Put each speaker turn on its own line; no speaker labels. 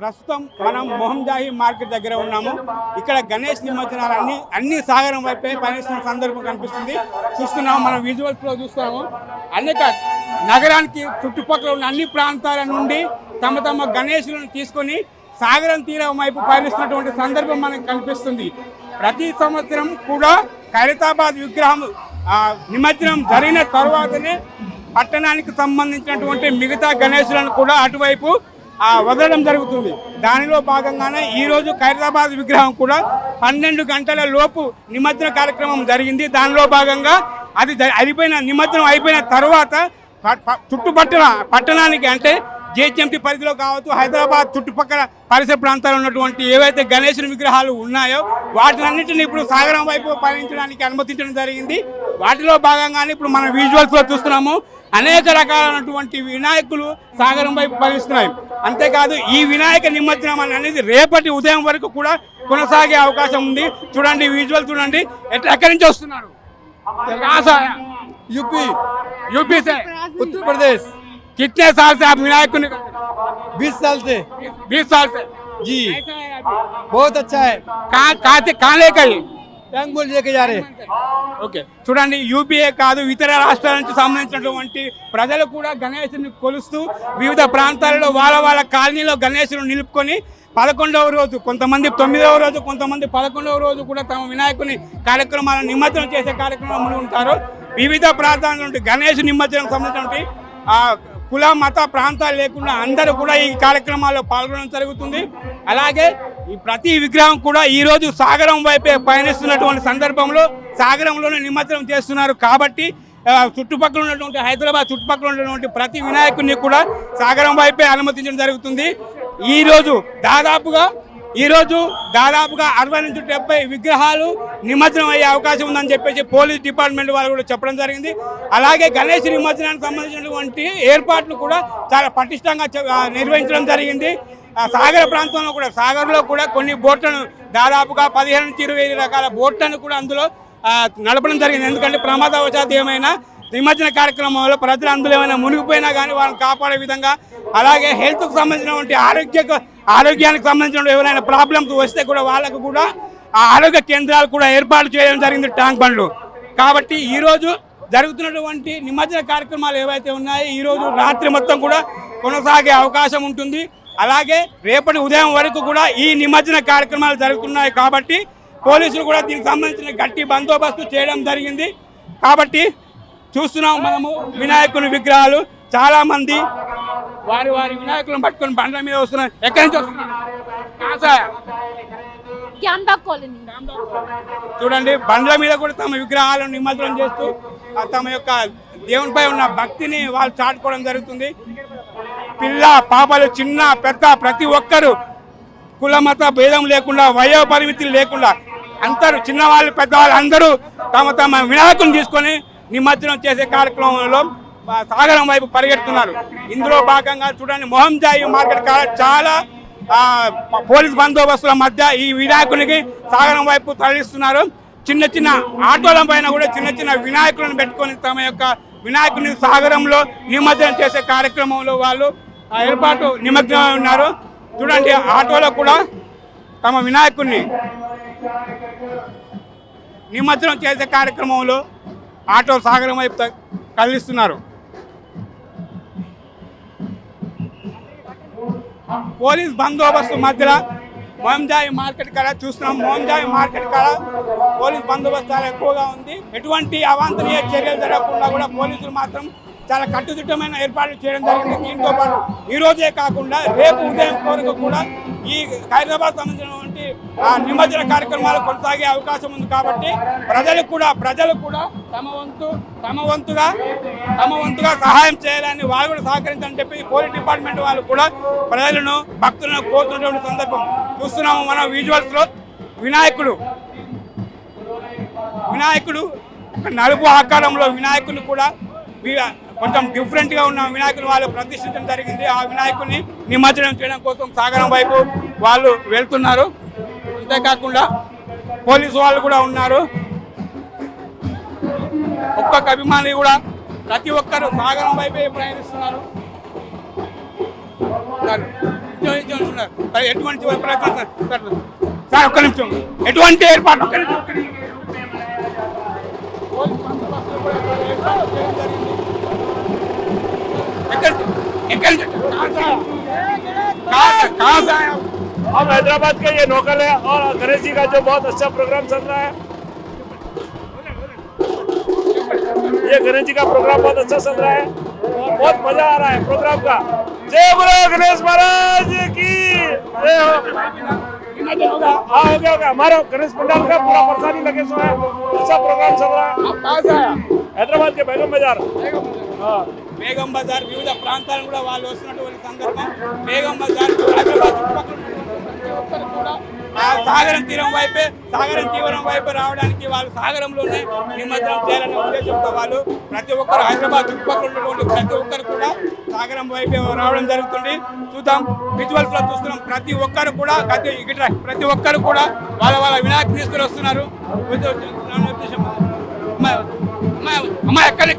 ప్రస్తుతం మనం మొహంజాహి మార్కెట్ దగ్గర ఉన్నాము. ఇక్కడ గణేష్ నిమజ్జనాలు అన్ని సాగరం వైపే పయనిస్తున్న సందర్భం కనిపిస్తుంది. చూస్తున్నాము, మనం విజువల్స్లో చూస్తున్నాము. అనేక నగరానికి చుట్టుపక్కల ఉన్న అన్ని ప్రాంతాల నుండి తమ గణేషులను తీసుకొని సాగరం తీరం వైపు పయనిస్తున్నటువంటి సందర్భం మనకు కనిపిస్తుంది. ప్రతి సంవత్సరం కూడా ఖైరతాబాద్ విగ్రహం నిమజ్జనం జరిగిన తర్వాతనే పట్టణానికి సంబంధించినటువంటి మిగతా గణేశులను కూడా అటువైపు వదలడం జరుగుతుంది. దానిలో భాగంగానే ఈరోజు ఖైరతాబాద్ విగ్రహం కూడా 12 గంటల లోపు నిమజ్జన కార్యక్రమం జరిగింది. దానిలో భాగంగా అది నిమజ్జనం అయిపోయిన తర్వాత చుట్టుపక్కల పట్టణానికి అంటే జిహెచ్ఎంసీ పరిధిలో కావచ్చు, హైదరాబాద్ చుట్టుపక్కల పరిసర ప్రాంతాల్లో ఉన్నటువంటి ఏవైతే గణేశుని విగ్రహాలు ఉన్నాయో వాటినన్నింటినీ ఇప్పుడు సాగరం వైపు పయనించడానికి అనుమతించడం జరిగింది. వాటిలో భాగంగానే ఇప్పుడు మనం విజువల్స్లో చూస్తున్నాము. అనేక రకాలైనటువంటి వినాయకులు సాగరం వైపు పయనిస్తున్నాయి. అంతేకాదు ఈ వినాయక నిమజ్జనం అనేది రేపటి ఉదయం వరకు కూడా కొనసాగే అవకాశం ఉంది. చూడండి, విజువల్ చూడండి. ఎక్కడి నుంచి వస్తున్నారు? यूपी से
उत्तर प्रदेश।
कितने साल से आप विनायक को
20 साल से।
20 साल से
जी, बहुत अच्छा है।
कहाँ लेकर
टैंक बोल लेके जा रहे हैं।
ఓకే, చూడండి, యూపీఏ కాదు ఇతర రాష్ట్రాల నుంచి సంబంధించినటువంటి ప్రజలు కూడా గణేశుని కొలుస్తూ వివిధ ప్రాంతాలలో వాళ్ళ కాలనీలో గణేశుని నిలుపుకొని 11వ రోజు, కొంతమంది 9వ రోజు, కొంతమంది 11వ రోజు కూడా తమ వినాయకుని కార్యక్రమాలను నిమజ్జనం చేసే కార్యక్రమంలో ఉంటారు. వివిధ ప్రాంతాల నుండి గణేష్ నిమజ్జనం సంబంధించినటువంటి కుల మత ప్రాంతాలు లేకుండా అందరూ కూడా ఈ కార్యక్రమాల్లో పాల్గొనడం జరుగుతుంది. అలాగే ఈ ప్రతి విగ్రహం కూడా ఈరోజు సాగరం వైపే పయనిస్తున్నటువంటి సందర్భంలో సాగరంలోనే నిమజ్జనం చేస్తున్నారు. కాబట్టి చుట్టుపక్కల ఉన్నటువంటి హైదరాబాద్ చుట్టుపక్కల ఉన్నటువంటి ప్రతి వినాయకుడిని కూడా సాగరం వైపే అనుమతించడం జరుగుతుంది. ఈరోజు దాదాపుగా 60 నుంచి 70 విగ్రహాలు నిమజ్జనం అయ్యే అవకాశం ఉందని చెప్పేసి పోలీస్ డిపార్ట్మెంట్ వాళ్ళు కూడా చెప్పడం జరిగింది. అలాగే గణేష్ నిమజ్జనానికి సంబంధించినటువంటి ఏర్పాట్లు కూడా చాలా పటిష్టంగా నిర్వహించడం జరిగింది. సాగర ప్రాంతంలో కూడా సాగర్లో కూడా కొన్ని బోట్లను దాదాపుగా 15 నుంచి 20 రకాల బోట్లను కూడా అందులో నడపడం జరిగింది. ఎందుకంటే ప్రమాదవశాత్తు ఏమైనా నిమజ్జన కార్యక్రమంలో ప్రజలు అందులో ఏమైనా మునిగిపోయినా కానీ వాళ్ళని కాపాడే విధంగా, అలాగే హెల్త్కు సంబంధించినటువంటి ఆరోగ్యానికి సంబంధించిన ఎవరైనా ప్రాబ్లమ్స్ వస్తే కూడా వాళ్ళకు కూడా ఆరోగ్య కేంద్రాలు కూడా ఏర్పాటు చేయడం జరిగింది, ట్యాంక్ బండ్లు. కాబట్టి ఈరోజు జరుగుతున్నటువంటి నిమజ్జన కార్యక్రమాలు ఏవైతే ఉన్నాయో ఈరోజు రాత్రి మొత్తం కూడా కొనసాగే అవకాశం ఉంటుంది. అలాగే రేపటి ఉదయం వరకు కూడా ఈ నిమజ్జన కార్యక్రమాలు జరుగుతున్నాయి. కాబట్టి పోలీసులు కూడా దీనికి సంబంధించిన గట్టి బందోబస్తు చేయడం జరిగింది. కాబట్టి చూస్తున్నాం మనము వినాయకుని విగ్రహాలు చాలా మంది వారి వినాయకులను పట్టుకొని బండ్ల మీద వస్తున్నారు. ఎక్కడి నుంచి వస్తున్నారు? చూడండి, బండ్ల మీద కూడా తమ విగ్రహాలను నిమజ్జనం చేస్తూ తమ యొక్క దేవునిపై ఉన్న భక్తిని వాళ్ళు చాటుకోవడం జరుగుతుంది. పిల్ల పాపలు, చిన్న పెద్ద ప్రతి ఒక్కరు కుల మత భేదం లేకుండా, వయో పరిమితులు లేకుండా అందరూ, చిన్నవాళ్ళు పెద్దవాళ్ళు అందరూ తమ వినాయకుని తీసుకొని నిమజ్జనం చేసే కార్యక్రమంలో సాగరం వైపు పరిగెడుతున్నారు. ఇందులో భాగంగా చూడండి, మొహంజాహి మార్కెట్ కాడ చాలా పోలీస్ బందోబస్తుల మధ్య ఈ వినాయకునికి సాగరం వైపు తరలిస్తున్నారు. చిన్న ఆటోల పైన కూడా చిన్న వినాయకులను పెట్టుకొని తమ యొక్క వినాయకుని సాగరంలో నిమజ్జనం చేసే కార్యక్రమంలో వాళ్ళు ఏర్పాటు నిమగ్నమై ఉన్నారు. చూడండి, ఆటోలో కూడా తమ వినాయకుడిని నిమజ్జనం చేసే కార్యక్రమంలో ఆటో సాగరం వైపు కదిలిస్తున్నారు. పోలీస్ బందోబస్తు మధ్యలో మొహంజాహి మార్కెట్ కాడ చూస్తున్నాం. మొహంజాహి మార్కెట్ కాడ పోలీస్ బందోబస్తు చాలా ఎక్కువగా ఉంది. ఎటువంటి అవాంఛనీయ చర్యలు జరగకుండా కూడా పోలీసులు మాత్రం చాలా కట్టుదిట్టమైన ఏర్పాట్లు చేయడం జరిగింది. దీంతో పాటు ఈరోజే కాకుండా రేపు ఉదయం వరకు కూడా ఈ హైదరాబాద్ సంబంధించినటువంటి నిమజ్జన కార్యక్రమాలు కొనసాగే అవకాశం ఉంది. కాబట్టి ప్రజలు కూడా తమ వంతుగా సహాయం చేయాలని వాళ్ళు కూడా సహకరించాలని చెప్పి పోలీస్ డిపార్ట్మెంట్ వాళ్ళు కూడా ప్రజలను భక్తులను కోరుతున్నటువంటి సందర్భం చూస్తున్నాము. మన విజువల్స్లో వినాయకుడు నలుపు ఆకారంలో వినాయకుడు కూడా కొంచెం డిఫరెంట్గా ఉన్న వినాయకుని వాళ్ళు ప్రతిష్ఠించడం జరిగింది. ఆ వినాయకుడిని నిమజ్జనం చేయడం కోసం సాగరం వైపు వాళ్ళు వెళ్తున్నారు. అంతేకాకుండా పోలీసు వాళ్ళు కూడా ఉన్నారు. ఒక్కొక్క అభిమాని కూడా ప్రతి ఒక్కరు సాగరం వైపే ప్రయాణిస్తున్నారు. సార్ ఎటువంటి ప్రయత్నం సార్ ఒక్క నిమిషం ఎటువంటి ఏర్పాటు ఒక్క నిమిషం.
हम हैदराबाद के ये लोकल है और गणेश जी का जो बहुत अच्छा प्रोग्राम चल रहा है, ये गणेश जी का प्रोग्राम बहुत अच्छा चल रहा है और बहुत मजा आ रहा है प्रोग्राम का। जय बोलो गणेश महाराज की जय हो। हाँ हो गया हमारा गणेश पंडाल का पूरा प्रसादी लगे सो है, अच्छा प्रोग्राम चल रहा है। हैदराबाद के बेगम बाजार। हाँ
బేగం బజార్ వివిధ ప్రాంతాలను కూడా వాళ్ళు వస్తున్నటువంటి సందర్భం బేగం బజార్ హైదరాబాద్ చుట్టుపక్కల ప్రతి ఒక్కరు కూడా ఆ సాగరం తీరం వైపే సాగరం తీరం వైపు రావడానికి వాళ్ళు సాగరంలోనే నిమజ్జనం చేయాలనే ఉద్దేశంతో వాళ్ళు ప్రతి ఒక్కరు హైదరాబాద్ చుట్టుపక్కల ఉన్నటువంటి ప్రతి ఒక్కరు కూడా సాగరం వైపే రావడం జరుగుతుంది. చూద్దాం విజువల్స్ లో చూస్తున్నాం ప్రతి ఒక్కరు కూడా ప్రతి ఒక్కరు కూడా వాళ్ళ వాళ్ళ వినాయక తీసుకుని వస్తున్నారు. అమ్మాయి ఎక్కడ